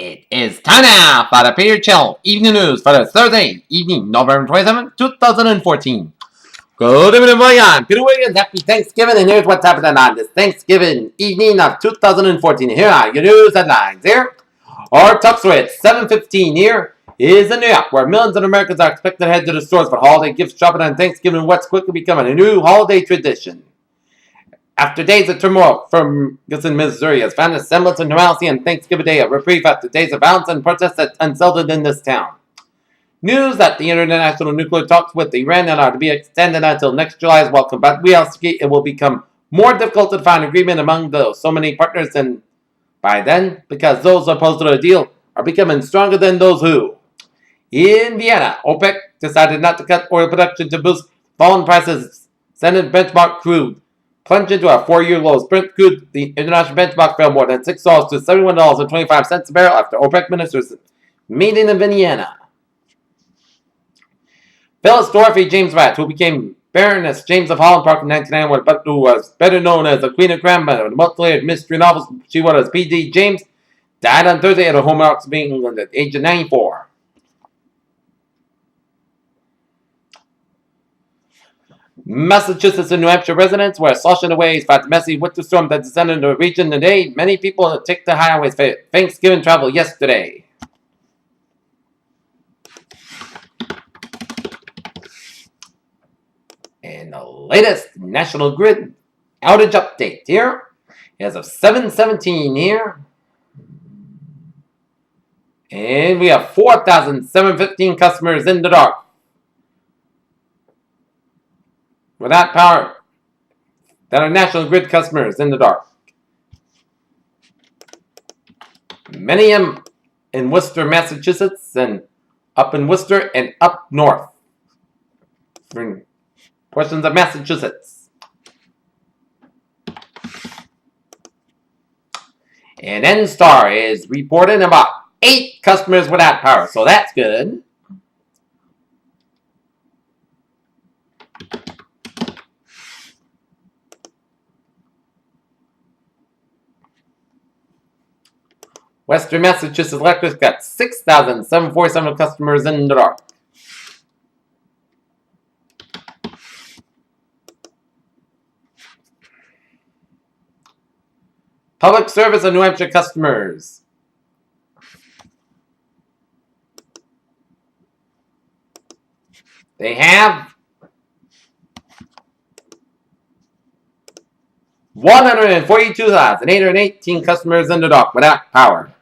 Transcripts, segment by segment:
It is time now for the Peter Chill Evening News for the Thursday evening, November 27, 2014. Good evening, everyone. Peter Wiggins, happy Thanksgiving, and here's what's happening on this Thanksgiving evening of 2014. Here are your news headlines. Here, our top story at 7:15 here is in New York, where millions of Americans are expected to head to the stores for holiday gift shopping on Thanksgiving, what's quickly becoming a new holiday tradition. After days of turmoil, Ferguson, Missouri has found a semblance of normalcy on Thanksgiving Day, a reprieve after days of violence and protests that unsettled in this town. News that the international nuclear talks with Iran are to be extended until next July is welcome, but we also see it will become more difficult to find agreement among so many partners, and by then, because those opposed to the deal are becoming stronger than those who. In Vienna, OPEC decided not to cut oil production to boost falling prices, sending benchmark crude plunged into a 4-year low. Brent crude, the international benchmark, fell more than $6 to $71.25 a barrel after OPEC ministers meeting in Vienna. Phyllis Dorothy James Watt, who became Baroness James of Holland Park in 1991, but who was better known as the Queen of Crime by the multi-layered mystery novels she wrote as P.D. James, died on Thursday at her home in Oxford, England at the age of 94. Massachusetts and New Hampshire residents were slushing the waves by the messy winter storm that descended into the region today. Many people took the highways for Thanksgiving travel yesterday. And the latest National Grid outage update here as of 7:17 here. And we have 4,715 customers in the dark without power that are National Grid customers in the dark. Many of them in Worcester, Massachusetts, and up in Worcester and up north. For portions of Massachusetts. And NSTAR is reporting about 8 customers without power, so that's good. Western Massachusetts Electric's got 6,747 customers in the dark. Public Service of New Hampshire customers. They have 142,818 customers in the dark without power.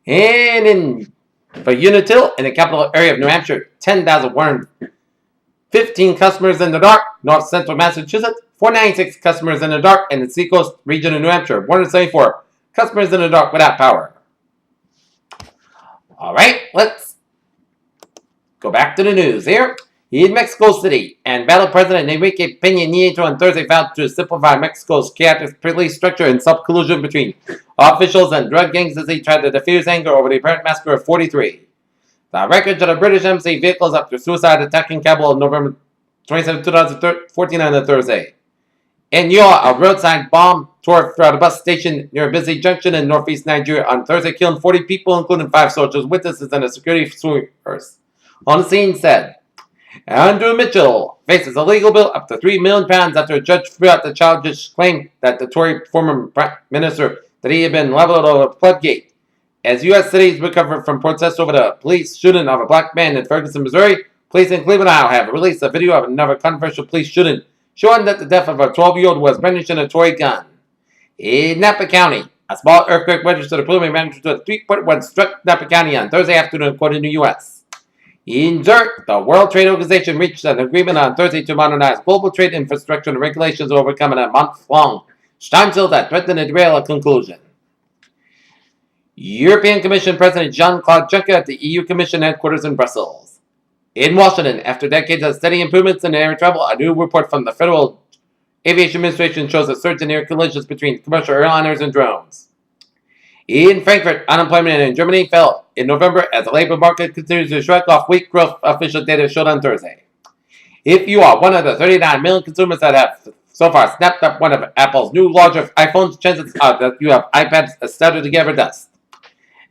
And for Unitil, in the capital area of New Hampshire, 10,115 customers in the dark. North Central Massachusetts, 496 customers in the dark. And the Seacoast region of New Hampshire, 174 customers in the dark without power. All right, let's go back to the news here. In Mexico City, and Battle President Enrique Peña Nieto on Thursday vowed to simplify Mexico's chaotic police structure and sub-collusion between officials and drug gangs as he tried to diffuse anger over the apparent massacre of 43. The wreckage of the British embassy vehicles after suicide attack in Kabul on November 27, 2014 on a Thursday. In Yola, a roadside bomb tore throughout a bus station near a busy junction in northeast Nigeria on Thursday, killing 40 people, including 5 soldiers, witnesses, and a security force on the scene said. Andrew Mitchell faces a legal bill up to £3 million after a judge threw out the charges claimed that the Tory former Prime Minister that he had been leveled over a floodgate. As U.S. cities recover from protests over the police shooting of a black man in Ferguson, Missouri, police in Cleveland, Ohio have released a video of another controversial police shooting showing that the death of a 12-year-old was brandishing a toy gun. In Napa County, a small earthquake registered a preliminary magnitude of 3.1 struck Napa County on Thursday afternoon, according to the U.S. In Zurich, the World Trade Organization reached an agreement on Thursday to modernize global trade infrastructure and regulations, overcoming a month-long standstill that threatened to derail a conclusion. European Commission President Jean-Claude Juncker at the EU Commission headquarters in Brussels. In Washington, after decades of steady improvements in air travel, a new report from the Federal Aviation Administration shows a surge in air collisions between commercial airliners and drones. In Frankfurt, unemployment in Germany fell in November as the labor market continues to shrug off weak growth, official data showed on Thursday. If you are one of the 39 million consumers that have so far snapped up one of Apple's new larger iPhones, chances are that you have iPads started to gather dust.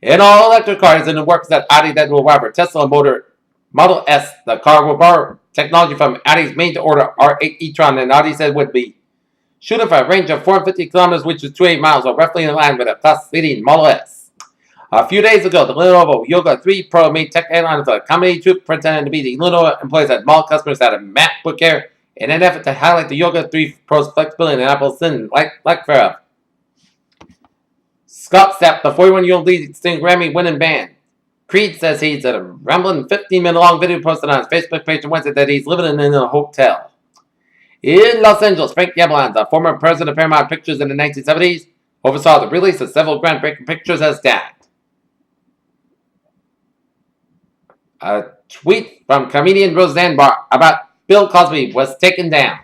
In all electric cars in the works that Audi that will rival Tesla Model S, the car will borrow technology from Audi's made-to-order R8 e-tron, and Audi said would be shooting for a range of 450 kilometers, which is 28 miles, or roughly in line with a class-leading Model S. A few days ago, the Lenovo Yoga 3 Pro made tech headlines for a comedy troupe pretending to be the Lenovo employees at mall customers had a MacBook Air in an effort to highlight the Yoga 3 Pro's flexibility and Apple's thin like thereof. Scott Stapp, the 41-year-old lead singer Grammy-winning band. Creed says he's a rambling 15-minute-long video posted on his Facebook page on Wednesday that he's living in a hotel. In Los Angeles, Frank Yablans, a former president of Paramount Pictures in the 1970s, oversaw the release of several groundbreaking pictures as dad. A tweet from comedian Roseanne Barr about Bill Cosby was taken down.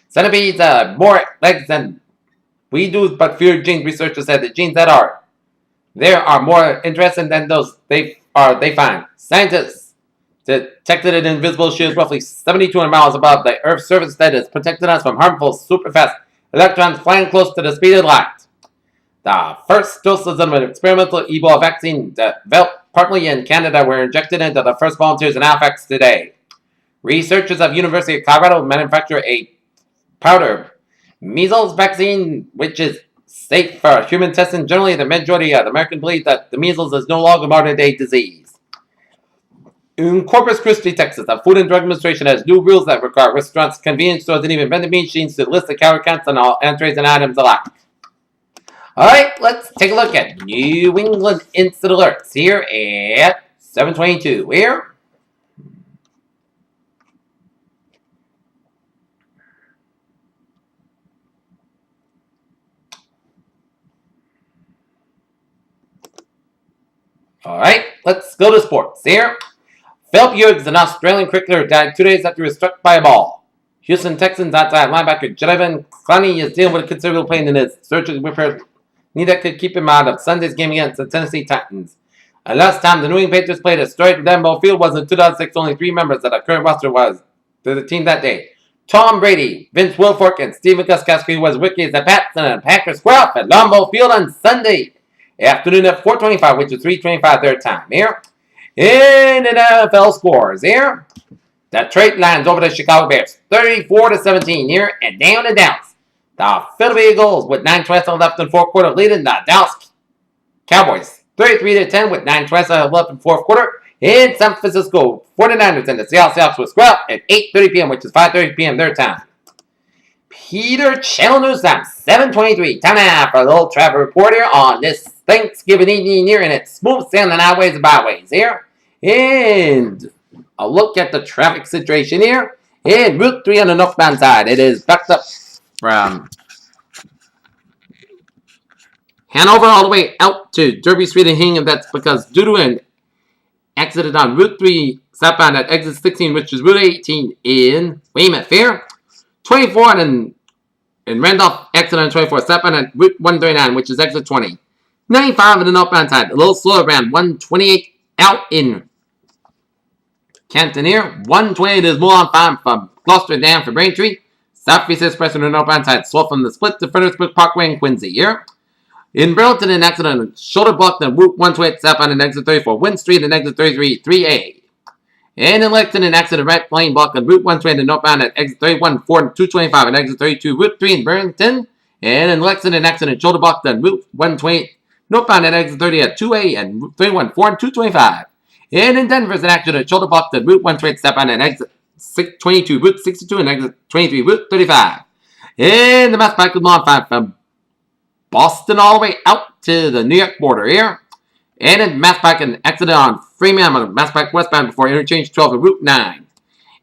Centipedes have more legs than we do, but fewer genes. Researchers said the genes that are there are more interesting than those they find. Scientists detected an invisible shield roughly 7,200 miles above the Earth's surface that is protecting us from harmful, superfast electrons flying close to the speed of light. The first doses of an experimental Ebola vaccine developed partly in Canada were injected into the first volunteers in Halifax today. Researchers of University of Colorado manufacture a powder measles vaccine, which is safe for human testing. Generally, the majority of the Americans believe that the measles is no longer a modern-day disease. In Corpus Christi, Texas, the Food and Drug Administration has new rules that require restaurants, convenience stores, and even vending machines to list the calorie counts on all entrees and items alike. Alright, let's take a look at New England Instant Alerts here at 7:22. Here. Alright, let's go to sports here. Philip Hughes, an Australian cricketer, died 2 days after he was struck by a ball. Houston Texans outside linebacker Jadavion Clowney is dealing with a considerable pain in his surgery repair knee that could keep him out of Sunday's game against the Tennessee Titans. And last time the New England Patriots played at Story Lambeau Field was in 2006. Only 3 members of the current roster was to the team that day. Tom Brady, Vince Wilfork, and Steve Gostkowski was with the Pats and the Packers square off at Lambeau Field on Sunday afternoon at 4:25, which is 3:25 their time. Here in the NFL scores here. Detroit Lions over the Chicago Bears, 34-17 here, and down to Dallas. The Philadelphia Eagles with 9:12 left in fourth quarter, leading the Dallas Cowboys 33-10 with 9:12 left in fourth quarter. In San Francisco, 49ers and the Seattle Seahawks will square up at 8:30 p.m., which is 5:30 p.m. their time. Peter Channel News Time, 7:23. Time now for a little travel report here on this Thanksgiving evening here, and it's smooth sailing highways and byways here. And a look at the traffic situation here. In Route 3 on the northbound side, it is backed up from Hanover all the way out to Derby Street and Hingham. That's because due to an accident on Route 3 southbound at exit 16, which is Route 18 in Weymouth here. 24 and Randolph, exit on 24 southbound at Route 139, which is exit 20. 95 on the northbound side, a little slower around 128 out in Canton here. 128 is Mulan Farm from Gloucester down for Braintree. Southeast Express on the northbound side, slow from the split to Fredericksburg Parkway in Quincy here. In Burlington, an accident, shoulder blocked on Route 128 southbound and exit 34, Wynn Street and exit 33, 3A. And in Lexington, an accident, right lane blocked on Route 120 northbound at exit 31, 4 225 and exit 32, Route 3 in Burlington. And in Lexington, an accident, shoulder blocked on Route 128 northbound at exit 30 at 2A and Route 31, 4 225. And in Denver, an accident, shoulder blocked on Route 128 southbound at exit 22, Route 62 and exit 23, Route 35. And the Mass Pike with Lawn 5 from Boston all the way out to the New York border here. And in Mass Pike, an accident on Freeman on Mass Pike westbound before interchange 12 to Route 9.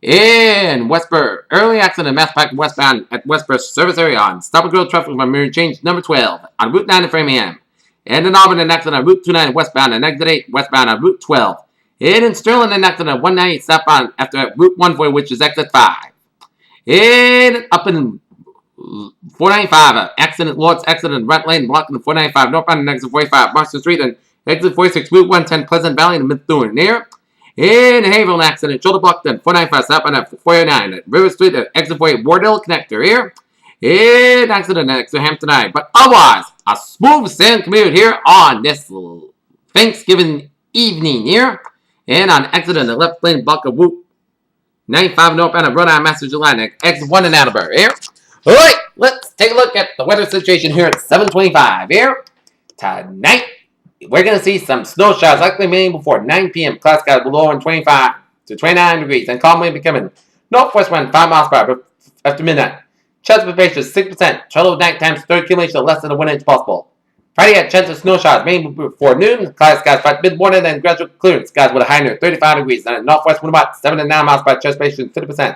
In Westboro, early accident in Mass Pike westbound at Westboro service area on Stop and Go traffic from interchange number 12 on Route 9 in Framingham. And in Auburn, an accident on Route 29 westbound and exit 8 westbound on Route 12. And in Sterling, an accident on 198 southbound after Route 140, which is exit 5. And up in 495, accident, Lawrence accident, Brent Lane, blocking the 495, northbound and exit 45, Marston Street, and exit 46, Route 110, Pleasant Valley, and Mid-Thorn. Near. In Haverhill, accident, shoulder block, then 495, southbound at 409, at River Street, at exit 48, Wardell Connector. Here. In accident, at exit Hampton Eye. But otherwise, a smooth sailing commute here on this Thanksgiving evening here. And on accident, the left lane block of Route 95 northbound of Rhode Island, Massachusetts line, exit 1 in Attleboro. Here. All right, let's take a look at the weather situation here at 7:25 here. Tonight, we're going to see some snow showers likely meaning before 9 p.m. Clouds got below in 25 to 29 degrees and calm wind becoming northwest wind 5 miles per hour after midnight. Chance of precipitation 6%. Shallow night times 30 kilometers less than a 1 inch possible. Friday had chance of snow showers mainly before noon. Clouds skies by mid-morning and gradual clearance. Skies with a high near 35 degrees and a northwest wind about 7 to 9 miles per hour. Chance precipitation 50%.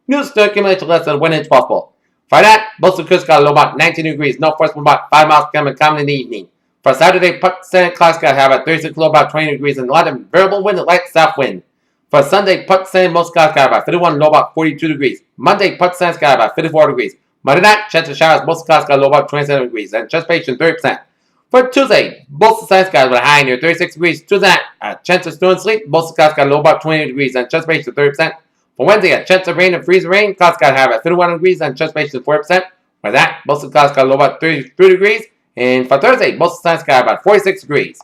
New 30 kilometers less than a 1 inch possible. Friday night, most of the coast got a low about 19 degrees. Northwest wind about 5 miles per hour common in the evening. For Saturday, Putt clouds got have a 36 low about 20 degrees and a lot of variable wind and light south wind. For Sunday, Putt most clouds got about 51 low about 42 degrees. Monday, Putt got about 54 degrees. Monday night, chance of showers, most clouds got low about 27 degrees and chance precipitation 30%. For Tuesday, most of the skies with a high near 36 degrees. Tuesday night, chance of snow and sleet, most of the clouds got low about 20 degrees and chance precipitation 30%. For Wednesday, a chance of rain and freezing rain, clouds got have at 51 degrees and chance precipitation 4%. For that, most of the clouds got low about 33 degrees. And for Thursday, most of the sun got about 46 degrees.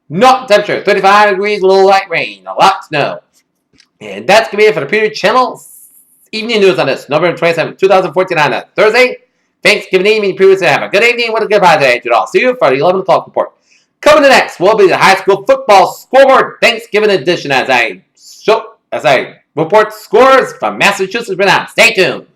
North temperature 35 degrees, a little light rain, a lot of snow. And that's going to be it for the Peter Channel evening news on this November 27, 2014 on a Thursday. Thanksgiving evening, previously have a good evening with a good holiday to all. See you for the 11 o'clock report. Coming to next will be the high school football scoreboard Thanksgiving edition as I report scores from Massachusetts right now. Stay tuned.